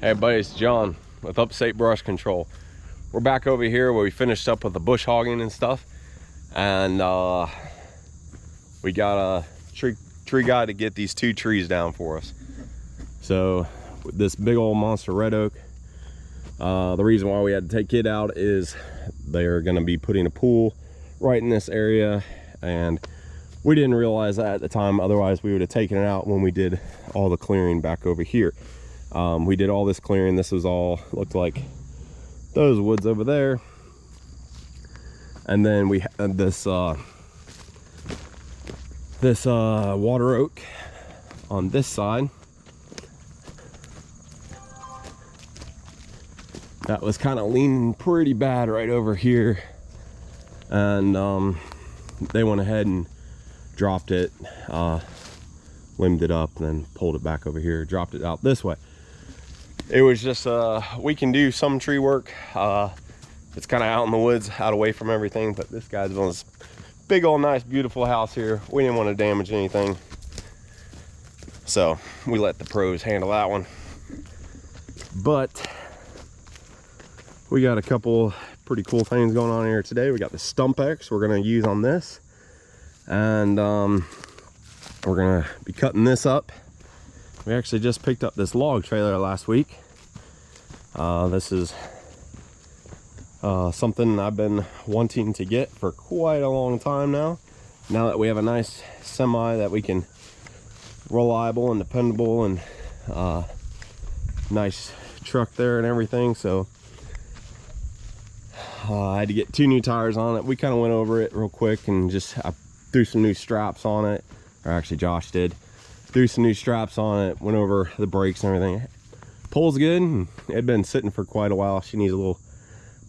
Hey buddy, it's John with Upstate Brush Control. We're back over here where we finished up with the bush hogging and stuff, and we got a tree guy to get these 2 trees down for us. So with this big old monster red oak, the reason why we had to take it out is they're going to be putting a pool right in this area, and we didn't realize that at the time. Otherwise we would have taken it out when we did all the clearing back over here. We did all this clearing. This was all looked like those woods over there, and then we had this water oak on this side that was kind of leaning pretty bad right over here, and they went ahead and dropped it, limbed it up, and then pulled it back over here, dropped it out this way. It was just we can do some tree work. It's kind of out in the woods, out away from everything, but this guy's on this big old nice beautiful house here. We didn't want to damage anything, so we let the pros handle that one. But we got a couple pretty cool things going on here today. We got the Stump Ex we're going to use on this, and we're going to be cutting this up. We actually just picked up this log trailer last week. This is something I've been wanting to get for quite a long time now. Now that we have a nice semi that we can, reliable and dependable, and nice truck there and everything. So I had to get 2 new tires on it. We kind of went over it real quick and just I threw some new straps on it, or actually Josh did. Threw some new straps on it, went over the brakes and everything. Pulls good, and it had been sitting for quite a while. She needs a little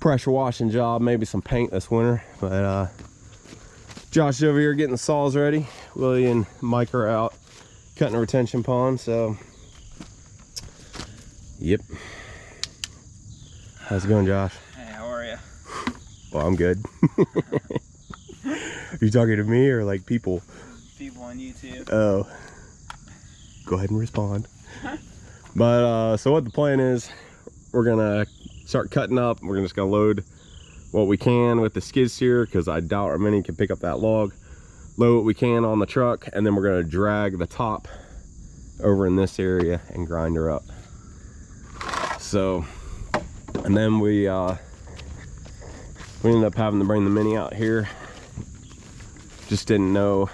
pressure washing job, maybe some paint this winter. But Josh is over here getting the saws ready. Willie and Mike are out cutting a retention pond, so yep. How's it going, Josh? Hey, how are you? Well, I'm good. Are you talking to me or like people? People on YouTube. Oh. Go ahead and respond. But so what the plan is, we're gonna start cutting up. We're just gonna load what we can with the skid steer, because I doubt many can pick up that log. Load what we can on the truck, and then we're gonna drag the top over in this area and grind her up. So, and then we ended up having to bring the mini out here. Just didn't know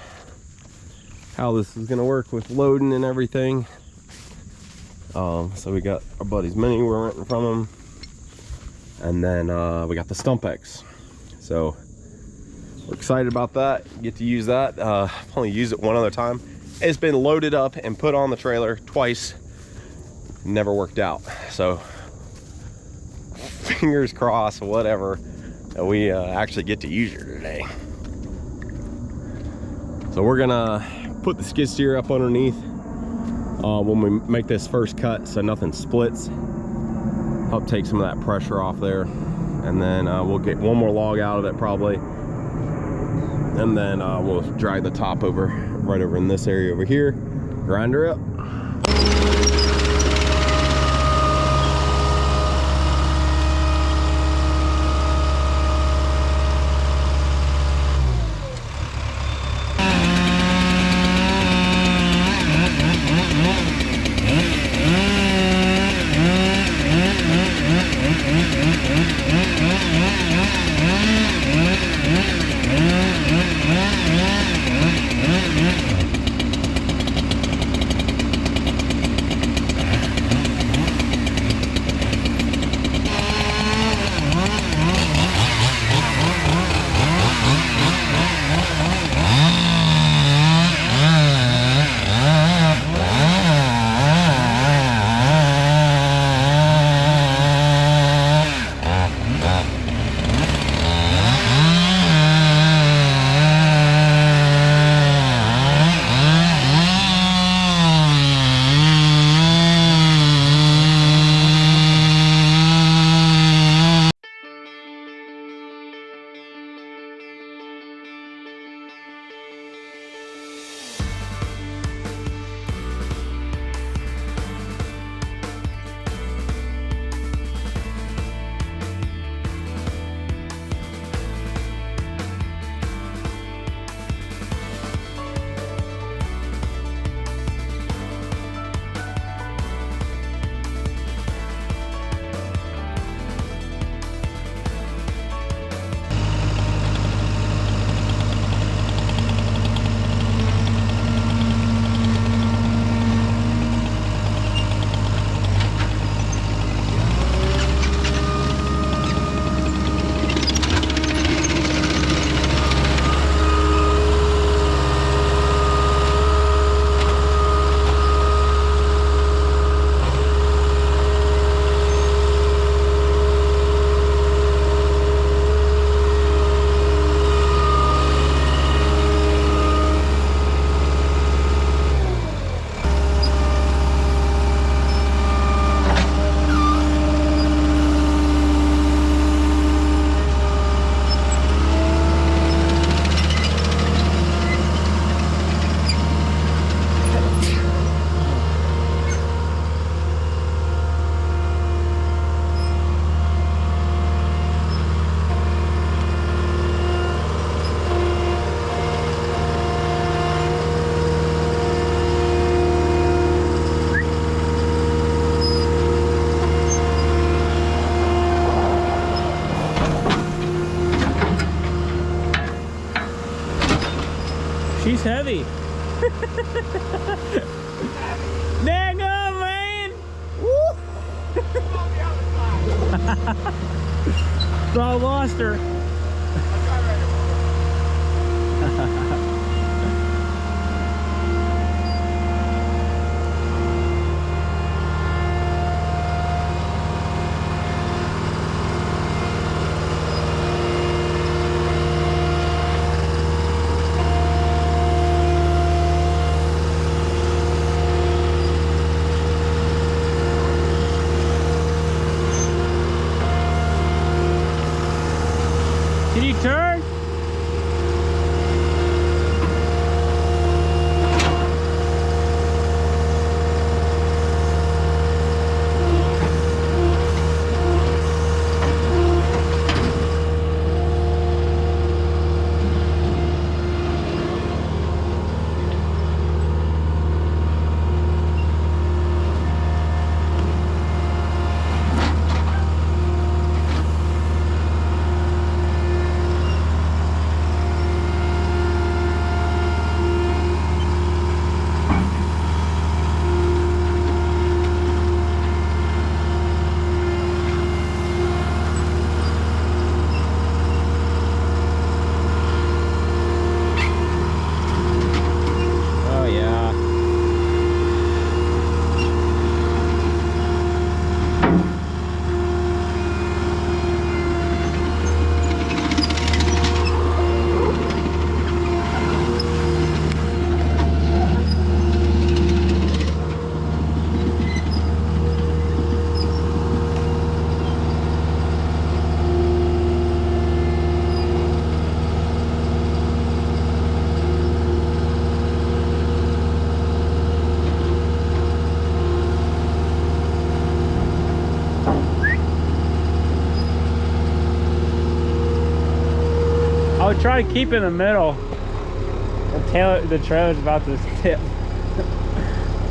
how this is gonna work with loading and everything. So we got our buddy's mini we're renting from him, and then we got the Stump Ex. So we're excited about that. Get to use that. I've only used it one other time. It's been loaded up and put on the trailer twice. Never worked out. So fingers crossed, whatever, that we actually get to use her today. So we're gonna put the skid steer up underneath when we make this first cut, so nothing splits. Help take some of that pressure off there, and then we'll get one more log out of it probably, and then we'll drag the top over right over in this area over here, grind her up. heavy. Dang on, man! Woo! So I lost her. Can you turn? I would try to keep in the middle. The trailer's about to tip.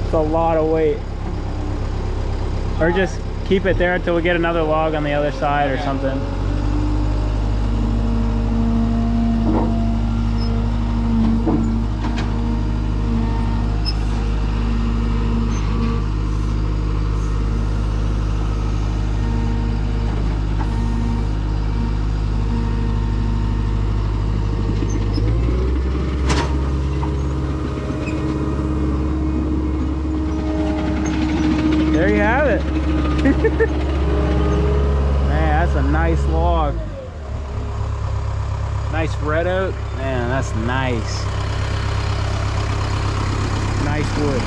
It's a lot of weight. Or just keep it there until we get another log on the other side or something. There you have it. Man, that's a nice log. Nice red oak. Man, that's nice. Nice wood.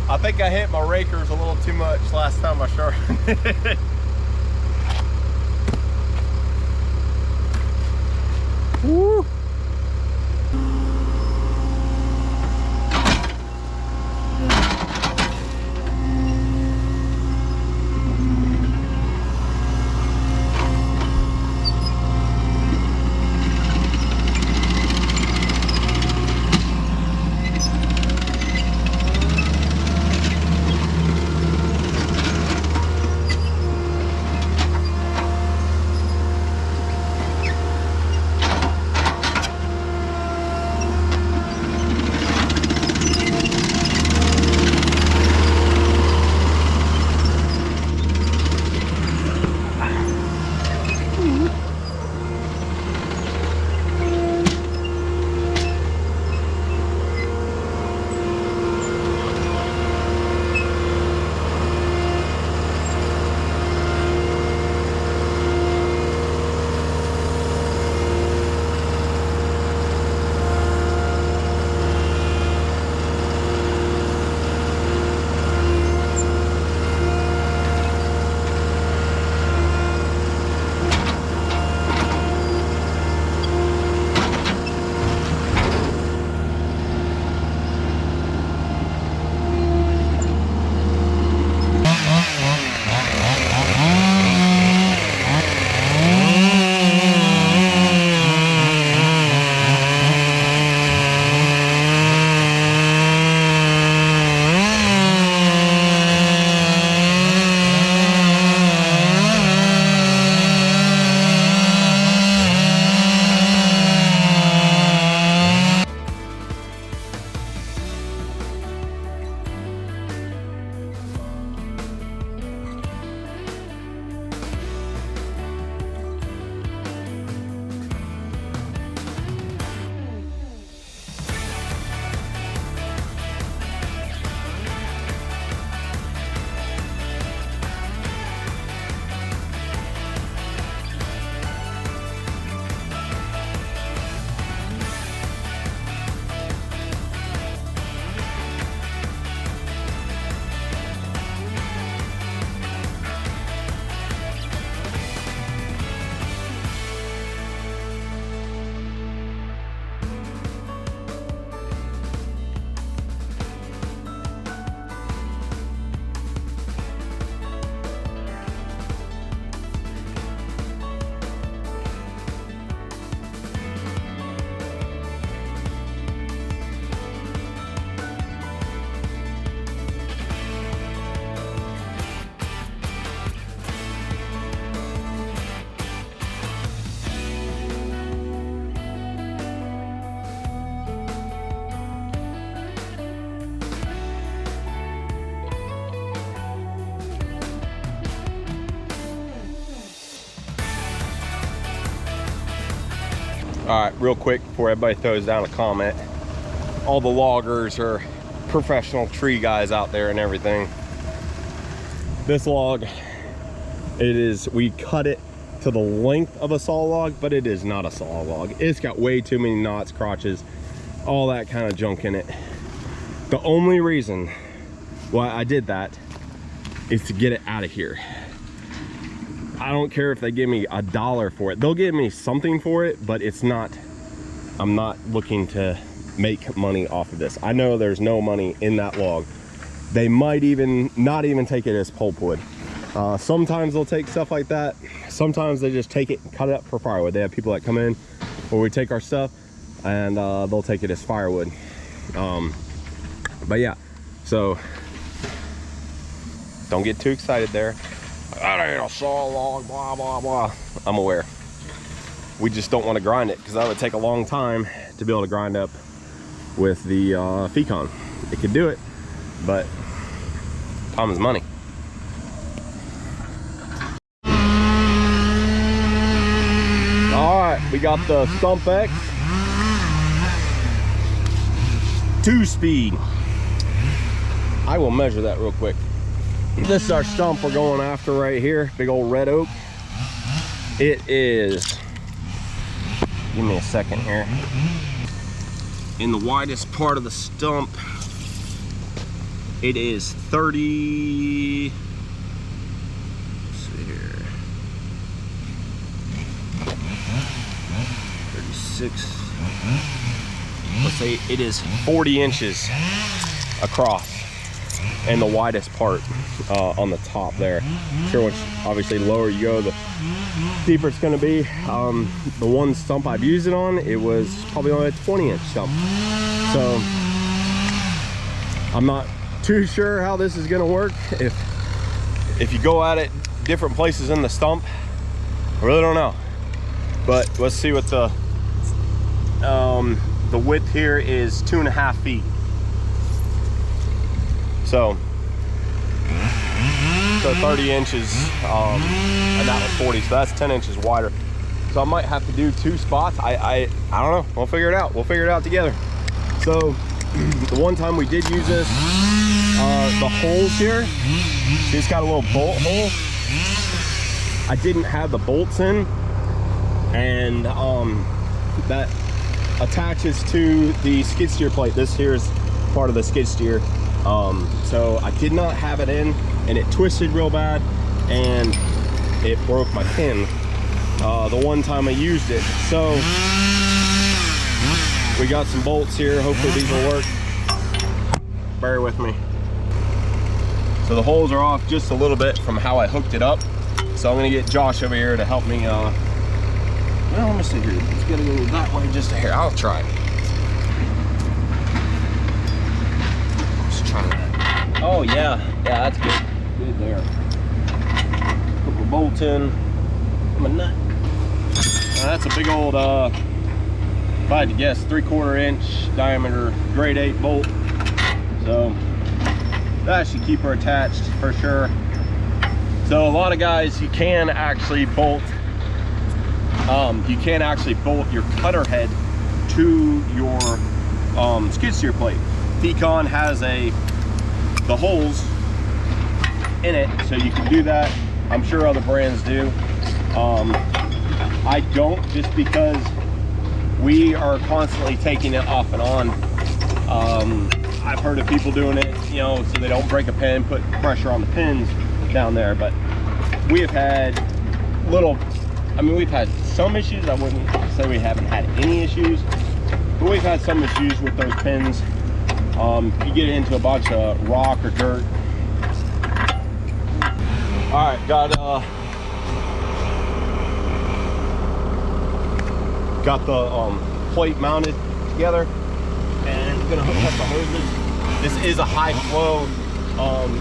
I think I hit my rakers a little too much last time I sharpened it. Woo! All right, real quick before everybody throws down a comment, all the loggers are professional tree guys out there and everything. This log, we cut it to the length of a saw log, but it is not a saw log. It's got way too many knots, crotches, all that kind of junk in it. The only reason why I did that is to get it out of here. I don't care if they give me $1 for it. They'll give me something for it, but it's not, I'm not looking to make money off of this. I know there's no money in that log. They might even not even take it as pulpwood. Sometimes they'll take stuff like that. Sometimes they just take it and cut it up for firewood. They have people that come in where we take our stuff and they'll take it as firewood. But yeah, so don't get too excited there. That ain't a saw log, blah, blah, blah. I'm aware. We just don't want to grind it because that would take a long time to be able to grind up with the Fecon. It could do it, but time is money. All right, we got the Stump Ex 2-speed. I will measure that real quick. This is our stump we're going after right here, big old red oak. It is, give me a second here. In the widest part of the stump, it is 30, let's see here, 36, let's say it is 40 inches across and the widest part on the top there. Sure, which obviously the lower you go, the deeper it's going to be. The one stump I've used it on, it was probably only a 20-inch stump. So I'm not too sure how this is going to work. If you go at it different places in the stump, I really don't know. But let's see what the width here is 2.5 feet. So 30 inches, and that was 40, so that's 10 inches wider. So I might have to do 2 spots. I don't know. We'll figure it out. We'll figure it out together. So the one time we did use this, the holes here, it's got a little bolt hole. I didn't have the bolts in, and that attaches to the skid steer plate. This here is part of the skid steer. So I did not have it in, and it twisted real bad and it broke my pin the one time I used it. So we got some bolts here. Hopefully these will work. Bear with me. So the holes are off just a little bit from how I hooked it up. So I'm gonna get Josh over here to help me. Well, let me see here. It's gonna go that way just a hair. I'll try it. Oh yeah, that's good. Good there. Put my bolt in. My nut. That's a big old, if I had to guess, 3/4 inch diameter grade 8 bolt. So that should keep her attached for sure. So a lot of guys, you can actually bolt. You can actually bolt your cutter head to your skid steer plate. Fecon has the holes in it, so you can do that. I'm sure other brands do. I don't, just because we are constantly taking it off and on. I've heard of people doing it, you know, so they don't break a pin, put pressure on the pins down there. But we have had we've had some issues. I wouldn't say we haven't had any issues, but we've had some issues with those pins. You get into a bunch of rock or dirt. All right, got the plate mounted together, and I'm gonna hook up the hoses. This is a high flow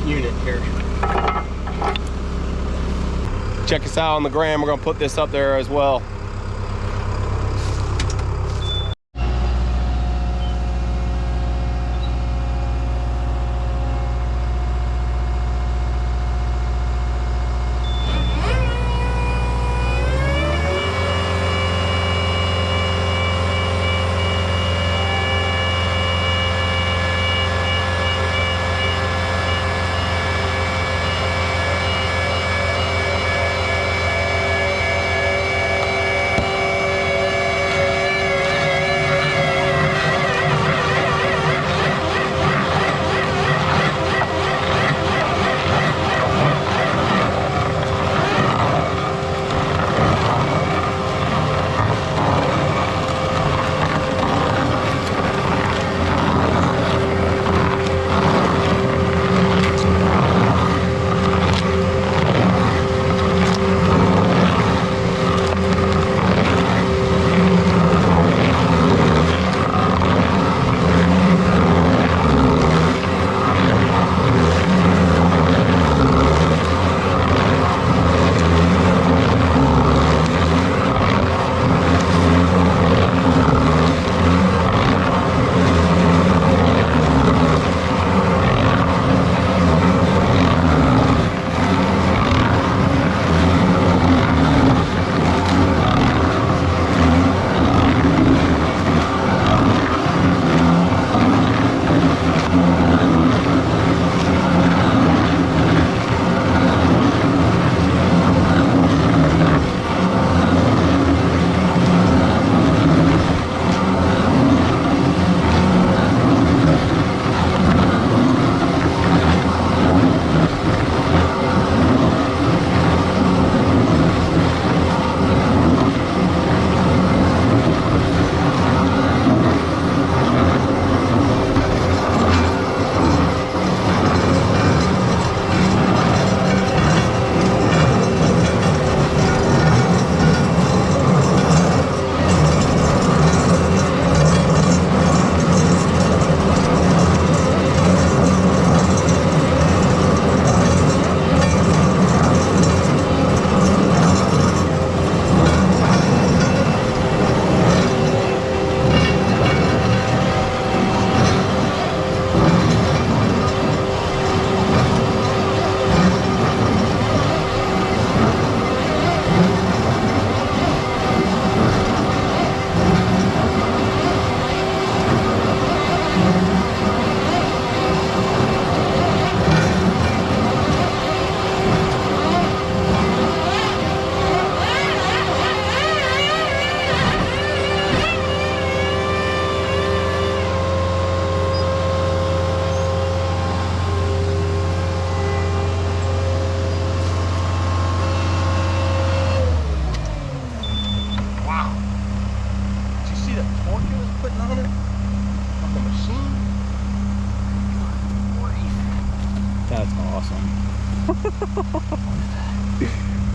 unit here. Check us out on the gram. We're gonna put this up there as well.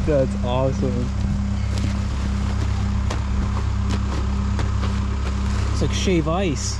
That's awesome. It's like shave ice.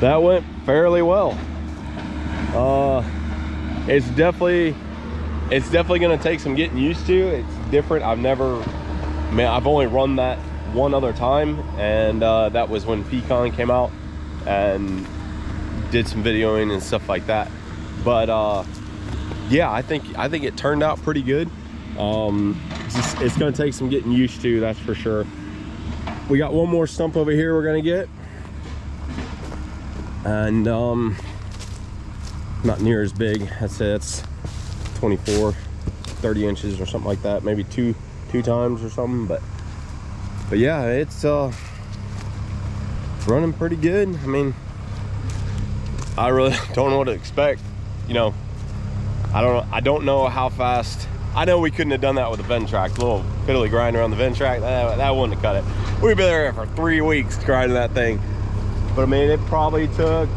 that went fairly well. It's definitely gonna take some getting used to. It's different. I've only run that one other time, and that was when Fecon came out and did some videoing and stuff like that. But yeah, I think it turned out pretty good. It's gonna take some getting used to, that's for sure. We got one more stump over here we're gonna get, and not near as big. I'd say it's 24, 30 inches or something like that, maybe two times or something. But yeah, it's running pretty good. I mean, I really don't know what to expect, you know. I don't know how fast. I know we couldn't have done that with a Ventrac. A little fiddly grind around the Ventrac, that wouldn't have cut it. We'd be there for 3 weeks grinding that thing. But I mean, it probably took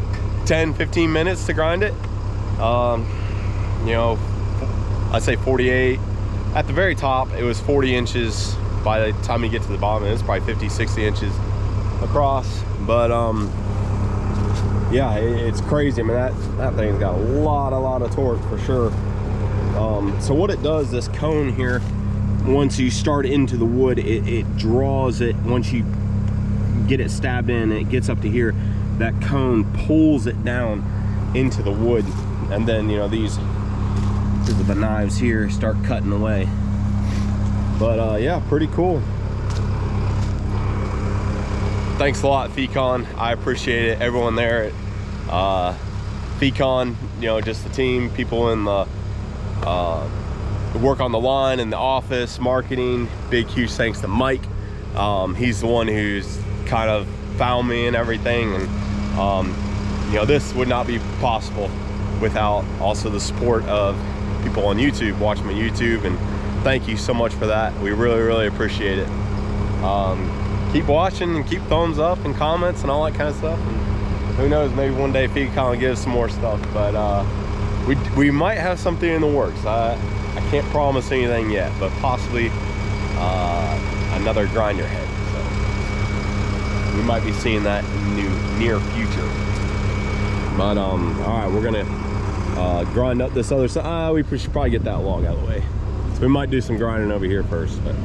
10-15 minutes to grind it. You know, I'd say 48. At the very top, it was 40 inches. By the time you get to the bottom, it's probably 50-60 inches across. But yeah, it's crazy. I mean, that thing's got a lot of torque for sure. So what it does, this cone here, once you start into the wood, it draws it. Once you get it stabbed in, it gets up to here, that cone pulls it down into the wood, and then, you know, these are the knives here, start cutting away. But yeah, pretty cool. Thanks a lot, Fecon. I appreciate it. Everyone there at Fecon, you know, just the team, people in the work on the line in the office, marketing. Big huge thanks to Mike. He's the one who's kind of found me and everything, and you know, this would not be possible without also the support of people on YouTube, watching my YouTube, and thank you so much for that. We really appreciate it. Keep watching and keep thumbs up and comments and all that kind of stuff, and who knows, maybe one day Fecon will give us some more stuff. But we might have something in the works. I can't promise anything yet, but possibly another grinder head. So we might be seeing that in the near future. But all right, we're gonna grind up this other side. We should probably get that log out of the way. So we might do some grinding over here first. But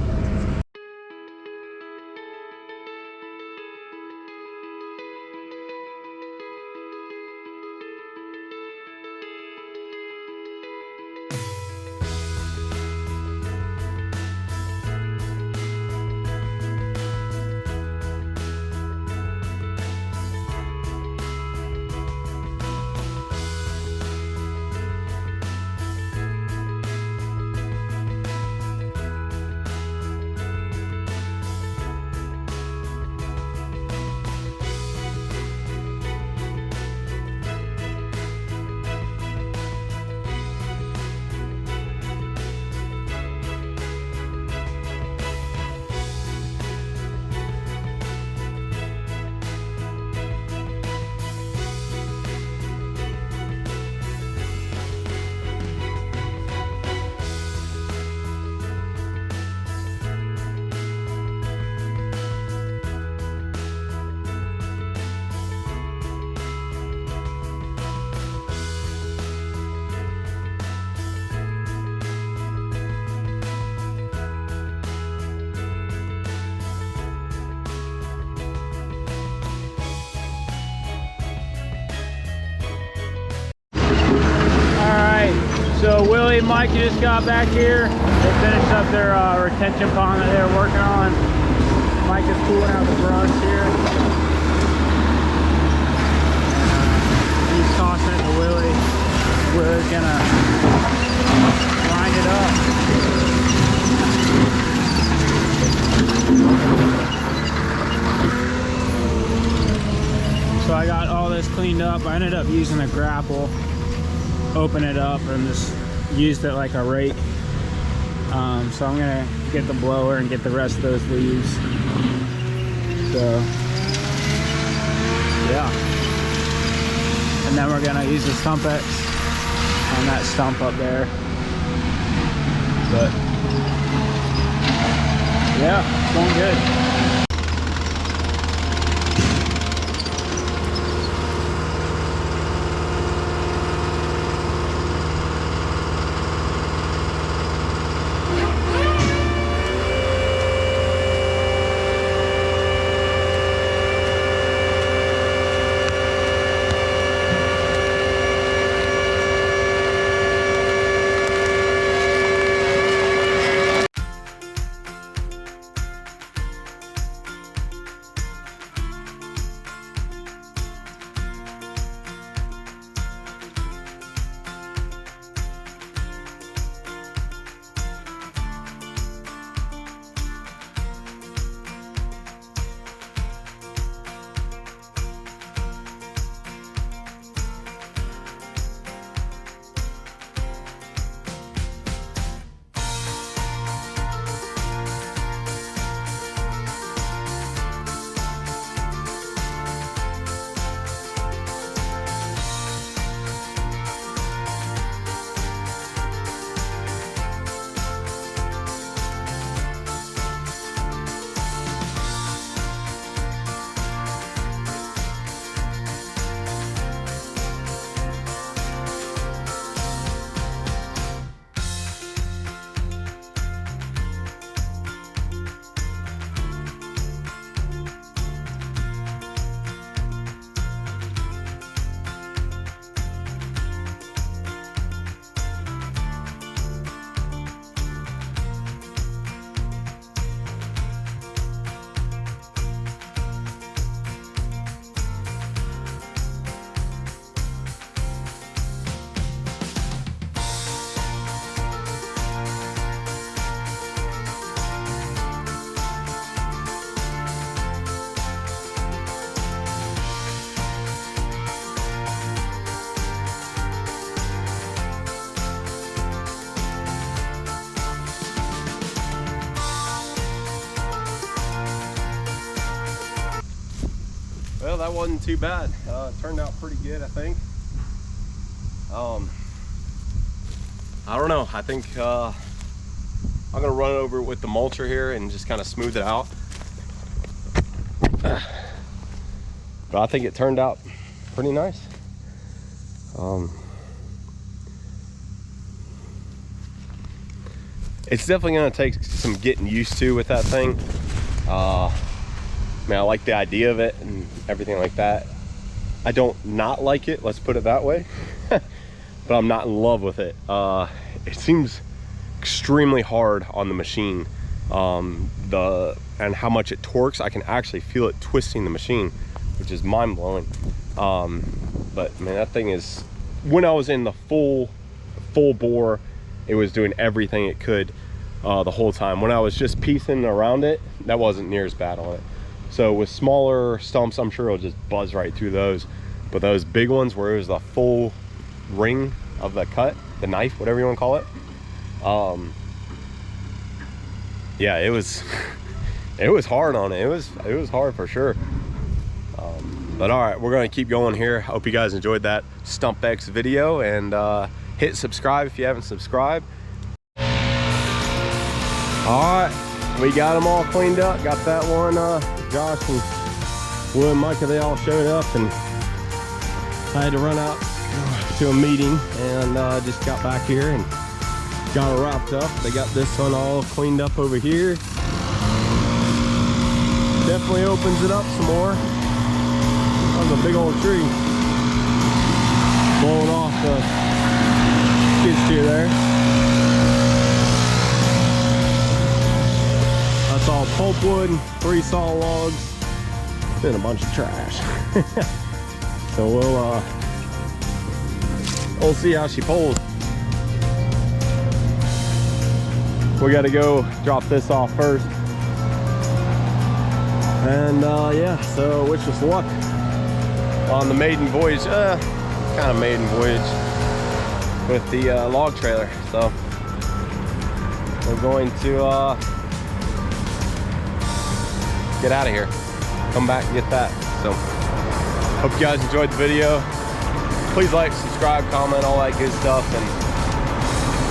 so Willie and Mike just got back here. They finished up their retention pond that they were working on. Mike is pulling out the brush here. He's tossing it to Willie. Willie's gonna line it up. So I got all this cleaned up. I ended up using a grapple. Open it up and just used it like a rake. So I'm gonna get the blower and get the rest of those leaves. So yeah, and then we're gonna use the Stump Ex on that stump up there. But yeah, it's going good. that wasn't too bad. It turned out pretty good, I think. I don't know. I think I'm gonna run it over with the mulcher here and just kind of smooth it out. But I think it turned out pretty nice. It's definitely gonna take some getting used to with that thing. I mean, I like the idea of it and everything like that. I don't not like it, let's put it that way. But I'm not in love with it. It seems extremely hard on the machine. And how much it torques, I can actually feel it twisting the machine, which is mind-blowing. But man, that thing is, when I was in the full bore, it was doing everything it could the whole time. When I was just piecing around it, that wasn't near as bad on it. So with smaller stumps, I'm sure it'll just buzz right through those. But those big ones where it was the full ring of the cut, the knife, whatever you want to call it, yeah, it was it was hard on it. It was hard for sure. But all right, we're gonna keep going here. Hope you guys enjoyed that Stump Ex video, and hit subscribe if you haven't subscribed. All right, we got them all cleaned up. Got that one. Josh and Will and Micah, they all showed up, and I had to run out to a meeting, and just got back here and got it wrapped up. They got this one all cleaned up over here. Definitely opens it up some more. That was a big old tree blowing off the skid steer there. That's all pulpwood, 3 saw logs, and a bunch of trash. So we'll see how she pulls. We got to go drop this off first. And yeah, so wish us luck on the maiden voyage, kind of maiden voyage with the log trailer. So we're going to get out of here, come back and get that. So hope you guys enjoyed the video. Please like, subscribe, comment, all that good stuff, and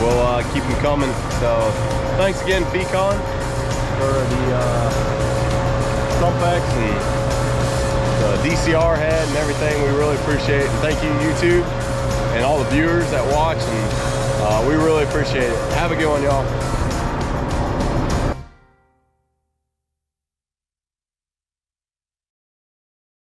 we'll keep them coming. So thanks again, Fecon, for the Stump Ex and the DCR head and everything. We really appreciate it. And thank you, YouTube, and all the viewers that watch, and we really appreciate it. Have a good one, y'all.